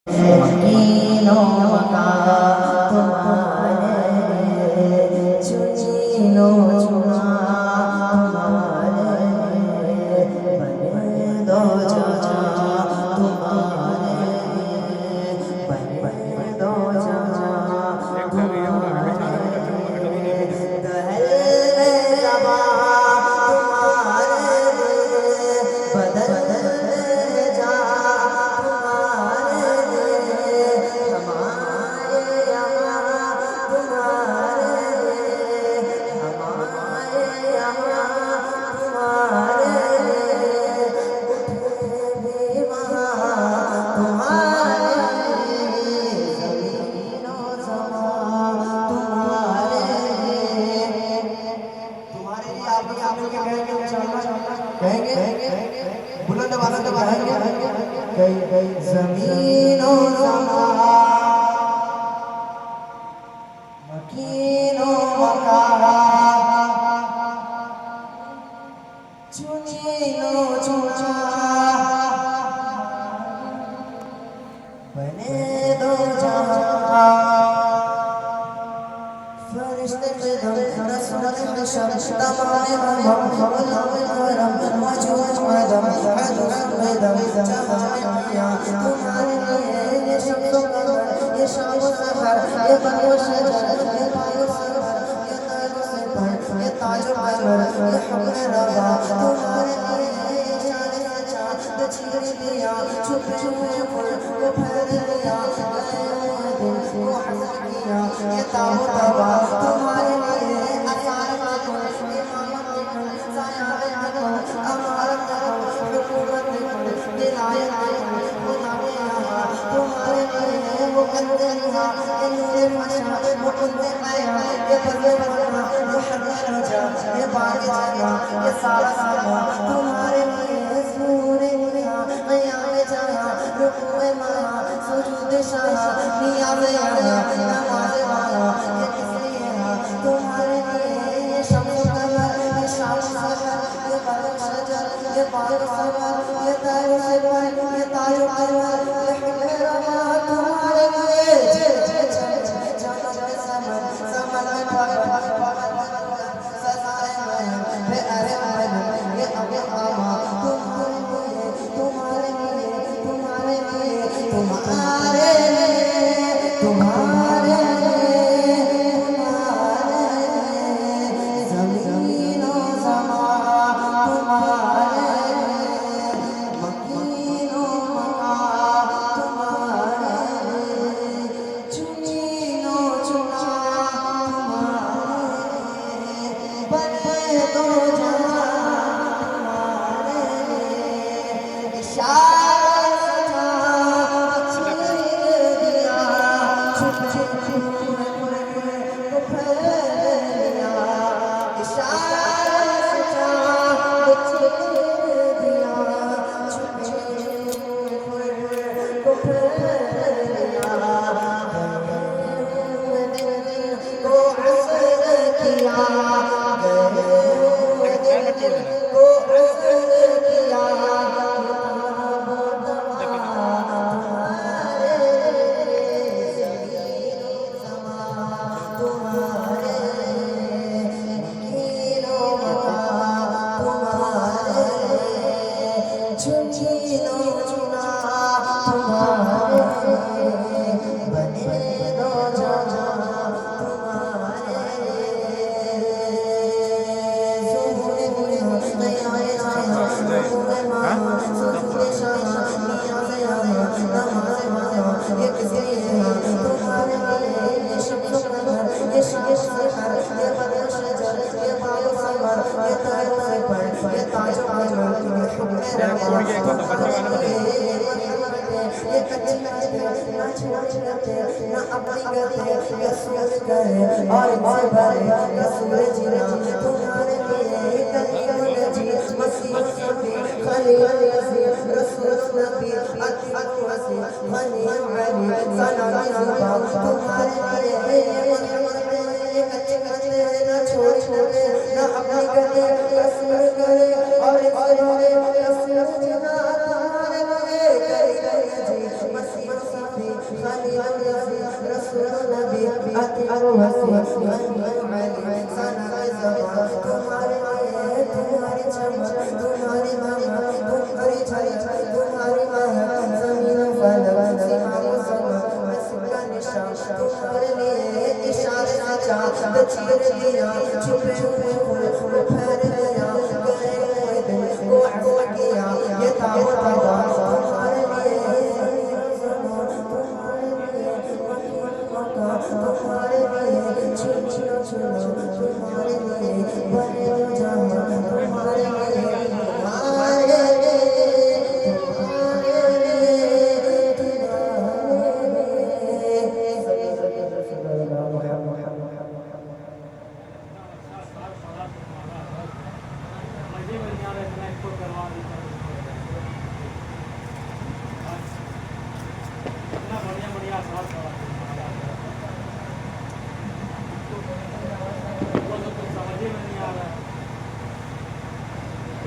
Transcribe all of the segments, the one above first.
مکینوں کا تمہارے چنینوں چنا تمہارے بنے دو جہاں تمہارے بنے دو جہاں تمہارے دہل زباں تمہارے بدل جا بلند آواز سے کہیں گے زمین و زمان مکین و مکان چنین و چنا بنے دو جہاں فرشتے پہ دم رسول پہ شم تمام ہم غلام کرم موجود مدم حدوث پہ دم جہاں دنیا تمہارے لیے یہ شمس و قمر یہ شام و سحر یہ بن و شجر یہ پای و سرور یہ تاج و سپر یہ تاج و قمر یہ حمر روا تمہارے لیے یہ شان سچا جو چھیر لیا چھپے ہوئے پھول کو پھیر لیا گئے ہوئے دل کو حسن کیا یہ تاب و تبا تمہارے لیے آسان کو امامت کو سایہ کو امارت کو حکومت کو ولایت کو خدا کے یہاں تمہارے لیے مقدرہ یہ نور مشا مقدر آیا یہ فضل بنا یہ حد رجا یہ باغ جانا یہ سارا سارا تمہارے لیے سور نیا قیام جہاں رکوع مہا سجود شاہ نیاز آیا نماز والا یہ کس لیے ہے تمہارے لیے یہ شمس و قمر یہ شام و سحر یہ بر و شجر یہ باغ و سبر یہ تاج و سپر یہ تاج و قمر یہ حمر روا تمہارے لیے جنت کے سمن سمن میں پاک سزائے مہم بے ارے مہم یہ اب آما تمہارے لیے تمہارے لیے تمہارے لیے تمہارے لیے تمہارے زمین و زمان تمہارے مکین و مکان تمہارے چنین و چنا تمہارے بنے دو جہاں تمہارے اشارہ چھین دیا چھپے ہوئے کو پھیر لیا اشارہ چھین دیا چھپے ہوئے کو پھیر لیا کو عصر کیا گئے دل کو عصر کیا اپنی گتے رسول کرے اور بھرے رسول جینا تمہارے لیے کلیم نجی مسیح صفی خلیل عزیز رسول نبی عطیق وسیع خلیل علی سلام زبا تمہارے لیے کچے کچے نہ چھوڑ چھوڑے نہ اپنی گتے رسول کرے اور بھرے رسول جینا تمہارے لیے کلیم نجی مسیح صفی خليل النبي رسول النبي أطيب وسيم علي سنة زمان تمہارے لیے تمہاری چمک تمہاری ماما تمہاری چھائی تمہاری ماں زمین و فلک سما و سما مسجد کا نشان تمہارے لیے اشارے چاند چیر دیا چھپے ہوئے پھیر گیا گئے گئے دل کو عفو کیا یہ تابوت آواز تمہارے لیے تمہارے لیے چھن چھن چھن تمہارے لیے بنے جو جہاں تمہارے لیے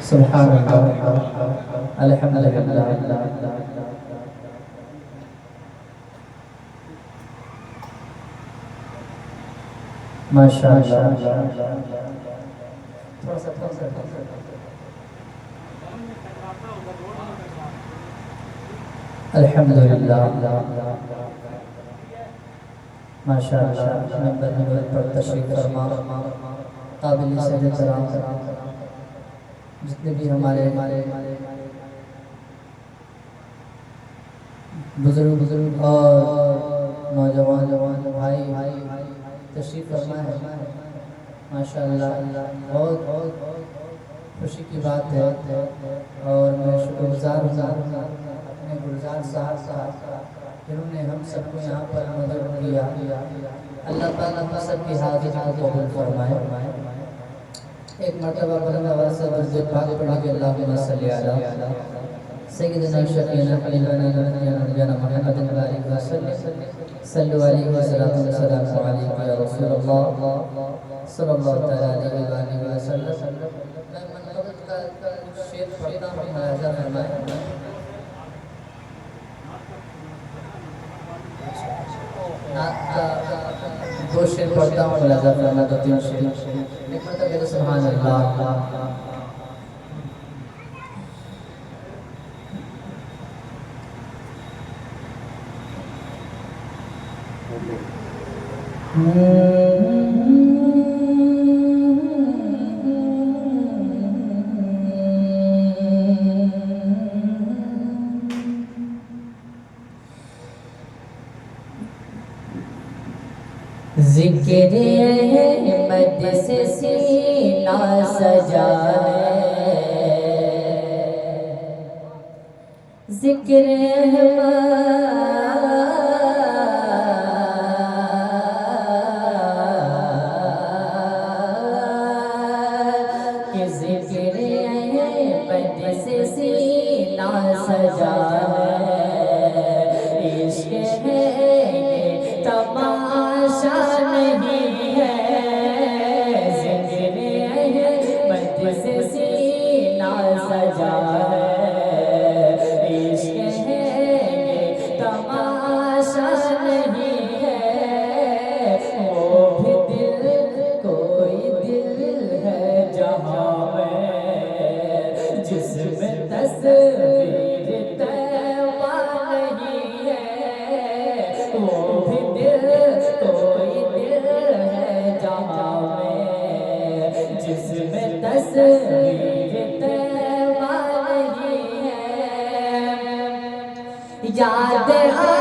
سبحان اللہ الحمدللہ ماشاءاللہ الحمدللہ ماشاءاللہ منبر نبوت پر تشریف فرما قابل سید کرام جتنے بھی ہمارے بزرگ اور نوجوان بھائی تشریف فرما ہے ماشاءاللہ بہت خوشی کی بات ہے اور میں شکر گزار ہوں اپنے گلزار صاحب جنہوں نے ہم سب کو یہاں پر مدد کیا اللہ تعالیٰ ہم سب کی حاضری کو قبول فرمائے ایک مرتبہ بلند آواز سے درود پاک پڑھ کے اللہم صلی علی سیدنا شفیعنا حبیبنا نبینا محمد بارک وسلم صلو علیہ وسلم علیہ یا رسول اللہ صلی اللہ تعالی علیہ وسلم میں منقبت کا شعر پڑھتا ہوں ملاحظہ فرمائیں دو شعر پڑھتا ہوں ملاحظہ فرمائیں دو تین شعر ایک مرتبہ سبحان اللہ ذکر احمد سے سینہ سجا ہے ذکر ذکر احمد سے سینہ سجا ہے عشق ہے تماشا نہیں ہے ذکر احمد سے سینہ سجا ہے عشق ہے تماشا نہیں ہے وہ بھی دل کوئی دل ہے جہاں میں جس میں تصویر طیبہ نہیں ہے وہ بھی دل کوئی دل ہے جہاں میں جس میں تصویر طیبہ نہیں ہے یاد آیا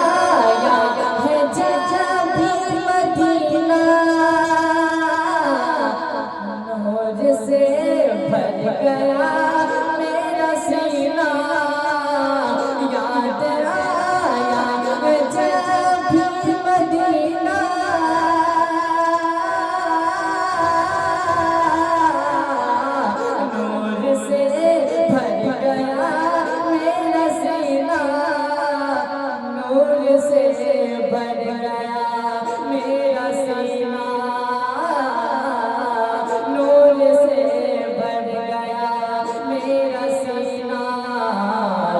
ہے جب بھی مدینہ نور سے بھر گیا میرا سینہ یاد آیا ہے جب بھی مدینہ نور سے بھر گیا میرا سینہ نور سے بھر گیا میرا سینہ نور سے بھر گیا میرا سینہ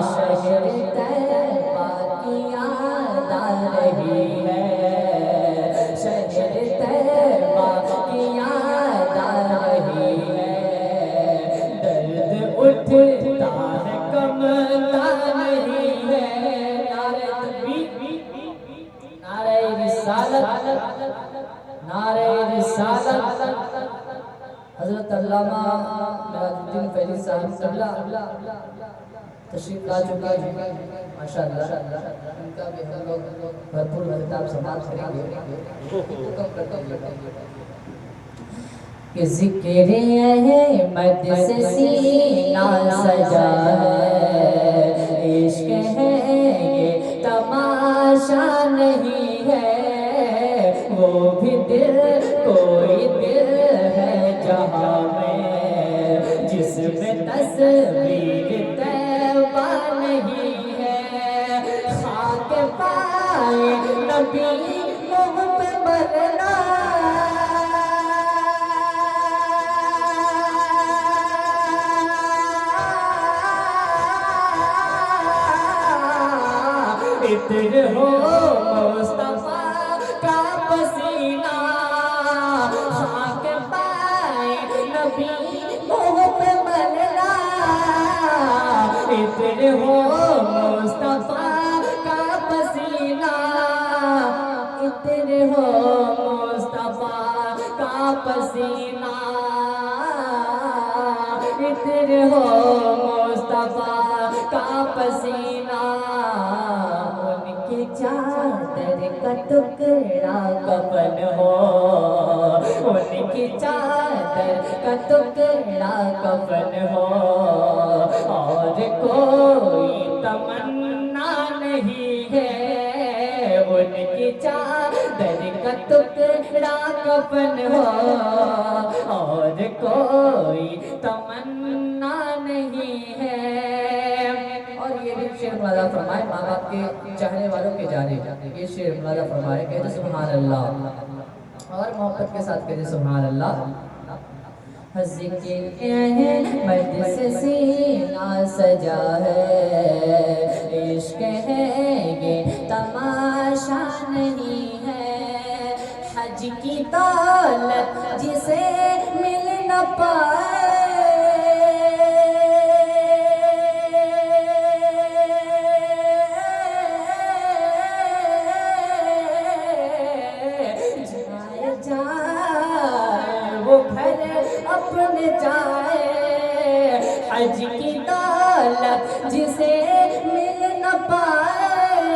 شہر طیبہ کی یاد آ رہی رسالت نعرہ رسالت حضرت علامہ میراج الدین فیضی صاحب قبلہ تشریف لا چکے ہیں ماشاءاللہ ان کا بھی ہم لوگ بھرپور خطاب سماعت کریں گے کہ ذکر احمد سے سینہ سجا ہے عشق ہے یہ تماشا نہیں ہے وہ بھی دل کوئی دل ہے جہاں میں جس میں تصویر طیبہ نہیں ہے خاک پائے نبی منہ پہ مرنا عطر ہو مصطفیٰ کا پسینہ خاک پائے نبی منہ پہ مرنا عطر ہو مصطفیٰ کا پسینہ عطر ہو مصطفیٰ کا پسینہ عطر ہو مصطفیٰ کا پسینہ چادر کا ٹکڑا کفن ہو ان کی چادر کا ٹکڑا کفن ہو اور کوئی تمنا نہیں ہے ان کی چادر کا ٹکڑا کفن ہو اور کوئی تمنا نہیں ہے اور یہ بھی شعر ملازہ فرمائے ماں باپ کے چاہنے والوں کے جانب یہ شعر ملازہ فرمائے کہتے سبحان اللہ اور محبت کے ساتھ کہتے سبحان اللہ ذکر احمد سے سینہ سجا ہے عشق ہے یہ تماشا نہیں ہے حج کی دولت جسے مل نہ پائے اپنے جائے حج کی دولت جسے مل نہ پائے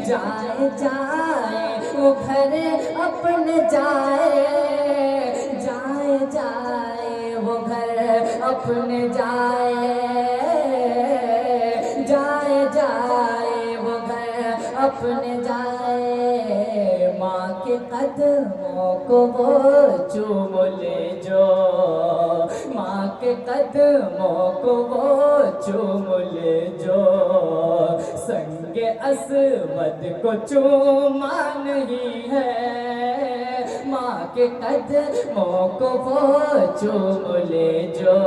جائے جائے وہ گھر اپنے جائے جائے جائے وہ گھر اپنے جائے جائے جائے وہ گھر اپنے جائے ماں کے قدموں کو وہ چوم لے جو ماں کے قدموں کو وہ چوم لے جو سنگ اسود کو چوما نہیں ہے ماں کے قدموں کو وہ چوم لے جو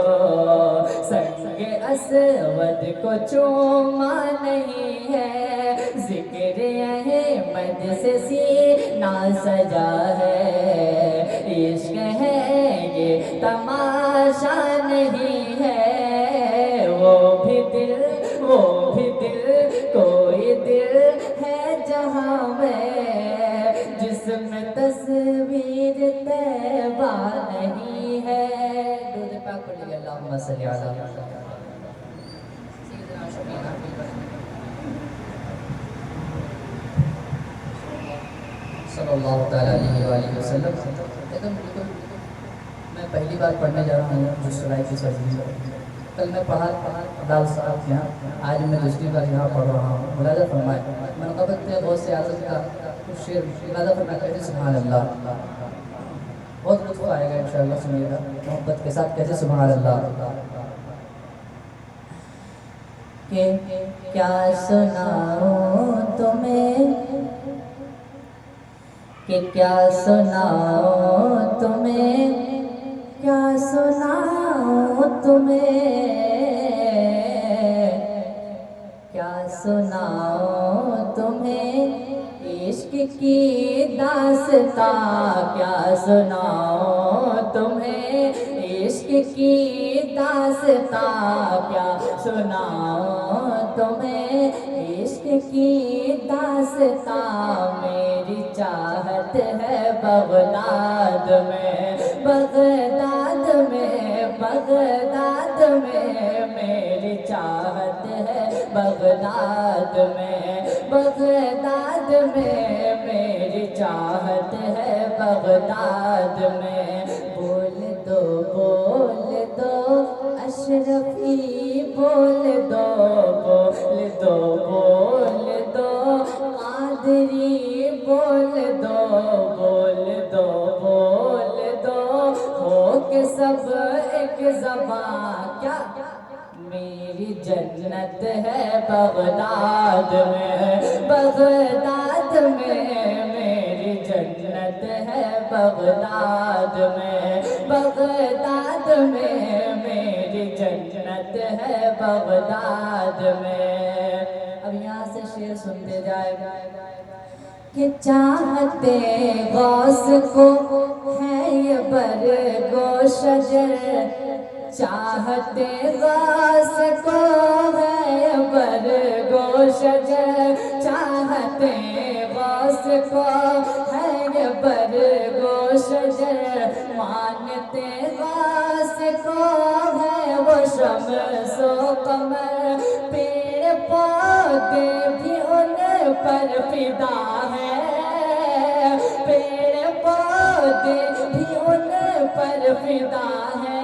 سنگ اسود کو چوما نہیں ہے ذکر احمد سے سینہ سجا ہے عشق ہے یہ تماشا نہیں ہے وہ بھی دل کوئی دل ہے جہاں میں جس میں تصویر طیبہ نہیں ہے درود پاک پڑھیے اللہم صلی علی صلی اللہ تعالیٰ علیہ وآلہ وسلم میں پہلی بار پڑھنے جا رہا ہوں جو سرائی کی سرزی کل میں پڑھا دال صاحب کے یہاں آج میں دوسری بار یہاں پڑھ رہا ہوں ملاحظہ فرمائے منقبت پہ بہت سے عادت کا کچھ شعر ملاحظہ فرمائے کہتے سبحان اللہ بہت لطف آئے گا انشاءاللہ سنیے گا محبت کے ساتھ کہتے سبحان اللہ کہ کیا سناؤں تمہیں کہ کیا سناؤں تمہیں کیا سناؤں تمہیں کیا سناؤں تمہیں عشق کی داستاں کیا سناؤں تمہیں عشق کی داستاں کیا سناؤں تمہیں عشق کی داستان میری چاہت ہے بغداد میں، بغداد میں، بغداد میں میری چاہت ہے بغداد میں، بغداد میں میری چاہت ہے بغداد میں۔ بول دو اشرفی، بول دو قادری، بول دو ہو کہ سب ایک زبان کیا میری جنت ہے بغداد میں، بغداد میں میری جنت ہے بغداد میں، بغداد میں میری جنت ہے بغداد میں۔ اب یہاں سے شعر سنتے جائے گا کہ چاہتے غوث کو ہے یہ برگ و شجر، چاہتے غوث کو ہے یہ برگ و شجر، چاہتے غوث کو ہے یہ برگ و شجر، مانتے غوث کو ہے وہ شمس و قمر، پیڑ پودے بھی ان پر فدا ہے، پیڑ پودے بھی ان پر فدا ہے،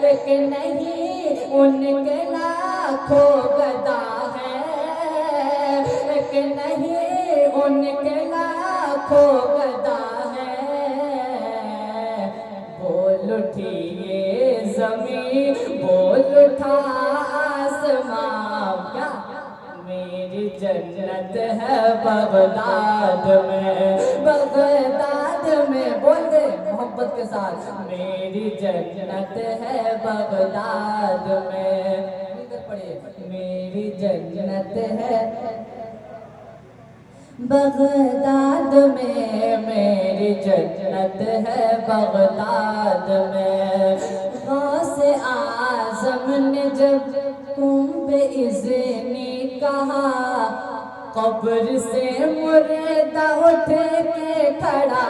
لیکن نہیں ان کے لاکھوں گدا ہے، لیکن نہیں ان کے لاکھوں گدا ہے۔ بول اٹھی یہ زمین، بول اٹھا آسمان، کیا میری جنت ہے بغداد میں، بغداد میں، بول دے محبت کے ساتھ، میری جنت ہے بغداد میں، مل کر پڑھیے، میری جنت ہے بغداد میں، میری جنت ہے بغداد میں۔ غوث اعظم نے جب کنب اذنی کہا، قبر سے مردہ اٹھ کے کھڑا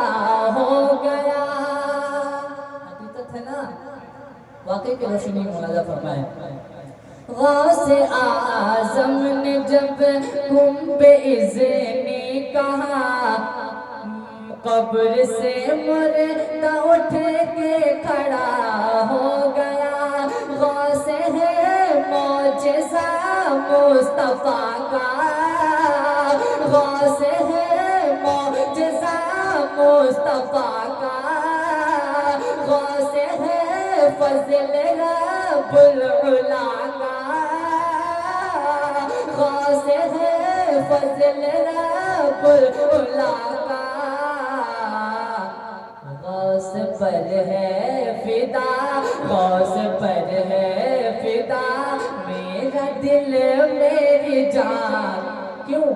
ہو گیا، حقیقت ہے نا، واقعی کی روشنی ملاحظہ فرمائیں۔ غوث اعظم نے جب کنب اذنی کہا، قبر سے مردہ اٹھ کے کھڑا ہو گیا، غوث ہے معجزہ مصطفیٰ کا، غوث ہے معجزہ مصطفیٰ کا، غوث ہے فضل رب العلا کا، غوث ہے فضل رب العلا کا، غوث پر ہے فدا، غوث پر ہے فدا میرا دل میری جان، کیوں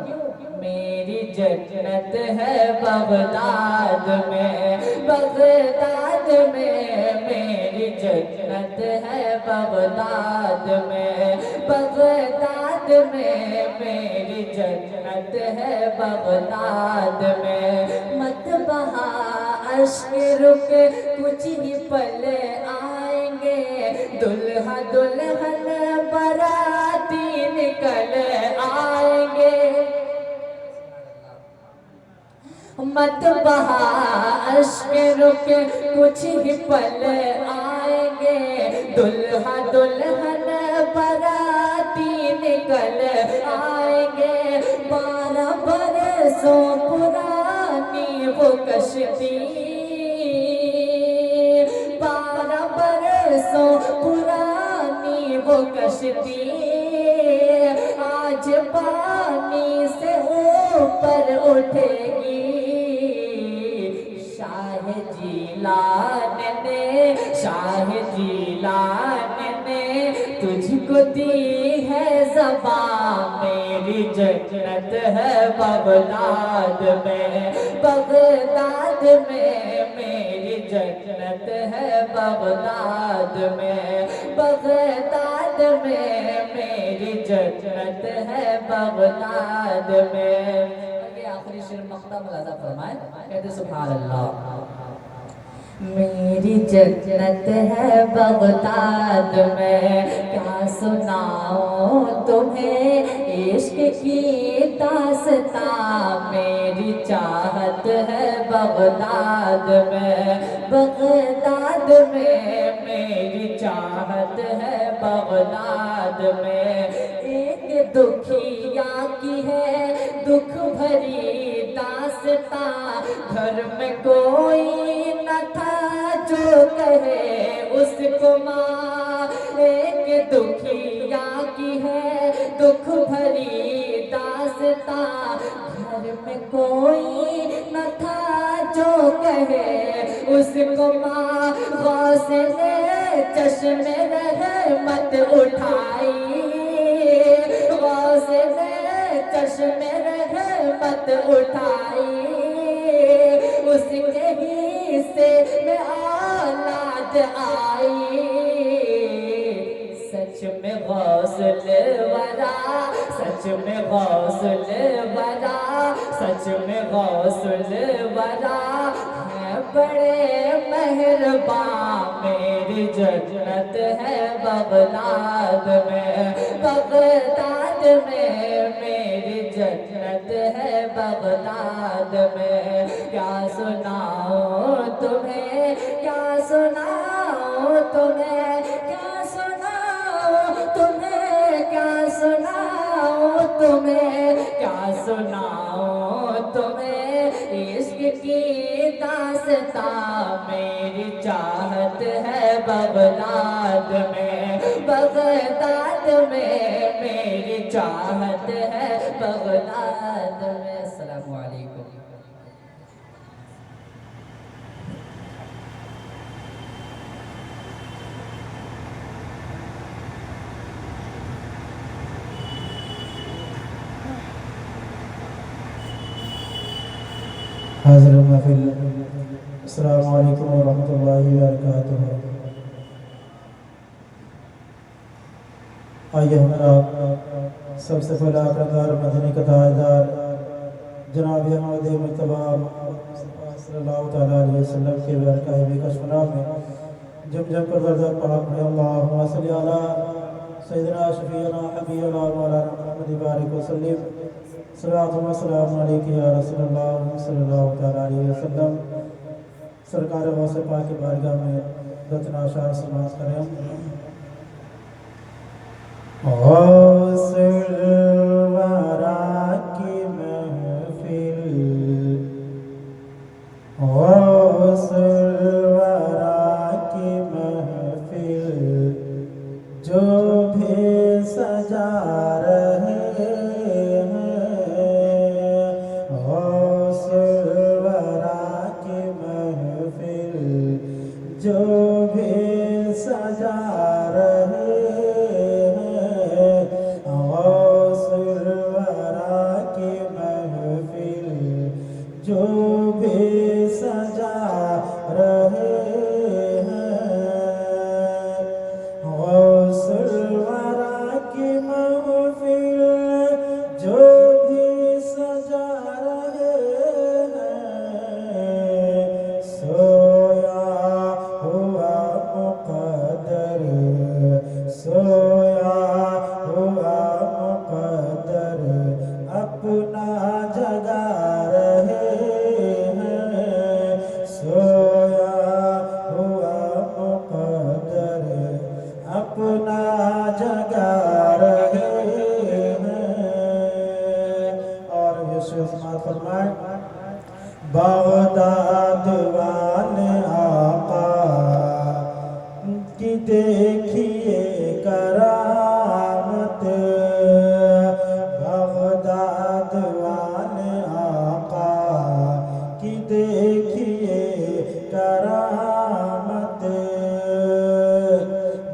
میری جنت ہے بغداد میں، بغداد میں میری جنت ہے بغداد میں، بغداد میں میری جنت ہے بغداد میں۔ مت بہا اشک رک کچھ ہی پل آئیں گے، دلہا دلہن باراتی نکل آئیں گے، مت بہا اشک رک کچھ ہی پل آئیں گے، دلہا دلہن باراتی نکل آئیں گے، 12 برسوں پرانی وہ کشتی، 12 برسوں پرانی وہ کشتی، آج پانی سے اوپر اٹھے گی، شاہ جیلان نے، شاہ جیلان نے تجھ کو دی ہے زبان، میری جنت ہے بغداد میں، بغداد میں میری جنت ہے بغداد میں، بغداد میں میری جنت ہے بغداد میں. یہ آخری شعر مقطع ملاحظہ فرمائیں. کہتے سبحان اللہ. میری جنت ہے بغداد میں کیا سناؤں تمہیں عشق کی داستاں. میری چاہت ہے بغداد میں بغداد میں. میری چاہت ہے بغداد میں. ایک دکھیا کی ہے دکھ بھری داستاں. گھر میں کوئی نہ تھا جو کہے اس کو ماں. ایک دکھیا کی ہے دکھ بھری داستاں. گھر میں کوئی نہ تھا جو کہے اس کو ماں. غوث نے چشم رحمت اٹھائی. غوث نے چشم رحمت اٹھائی. اس کے ہی سے میں اولاد آئی. سچ میں غوث الورا سچ میں غوث الورا سچ میں غوث الورا ہے بڑے مہربان. میری جنت ہے بغداد میں بغداد میں. میری جنت ہے بغداد میں. کیا سناؤں تمہیں کیا سناؤں تمہیں کیا سناؤں تمہیں کیا سناؤں تمہیں کیا سناؤں تمہیں عشق کی داستاں. میری چاہت ہے بغداد میں بغداد میں. میری چاہت ہے بغداد میں. السلام علیکم. حاضر محفل السلام علیکم ورحمۃ اللہ وبرکاتہ. آئیے ہمارا سب سے پہلا اقرار مدنی کا دائدار جناب احمد مجتبیٰ صلی اللہ تعالیٰ علیہ وسلم کے برکہ بھی کشمنا میں جم جم کر درد پڑھا پڑھے. اللہم صلی علی سیدنا شفیعنا حبیبنا مولانا محمد بارک وسلم. صلوات و سلام علیکہ یا رسول اللہ صلی اللہ تعالیٰ علیہ وسلم. سرکار غوث پاک کی بارگاہ میں رتنا اشعار سماعت کریں. غوث الورا کی محفل غوث الورا کی محفل جو بھی سجا رہے جو بھی سجا رہے ہیں. غوث الورا کی محفل جو بھی سجا رہے ہیں. غوث الورا کی محفل جو بھی سجا رہے ہیں. سویا ہوا مقدر اپنا جگا رہے ہیں. سویا ہوا مقدر اپنا جگا رہے ہیں. اور یہ شعر سماعت فرمائیں. بغداد والے آقا کی دیکھیے کرامت. بغداد والے آقا کی دیکھیے کرامت.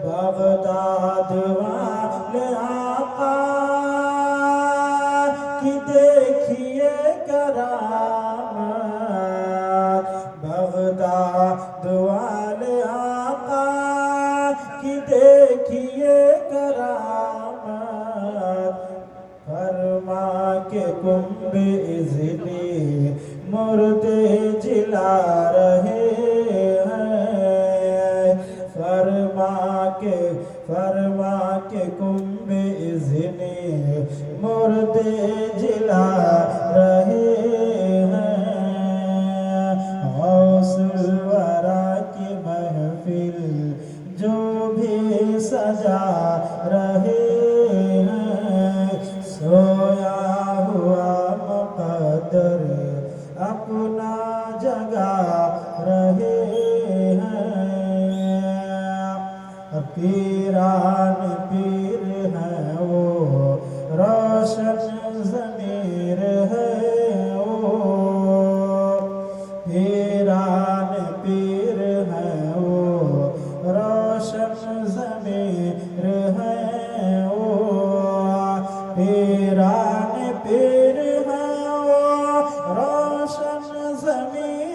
بغداد والے آقا کی دیکھیے کرامت. بغداد والے آقا کی دیکھیے کرامت. فرما کے کنب اذنی مردے جلا رہے ہیں فرما کے کنب اذنی مردے جلا رہے ہیں غوث الورا کی محفل جو بھی سجا رہے ہیں سویا ہوا مقدر اپنا جگا رہے ہیں پیران پیر ہیں وہ روشن ضمیر ہے وہ پیران پیر ہیں وہ روشن ضمیر ہے وہ پیران پیر ہیں وہ روشن ضمیر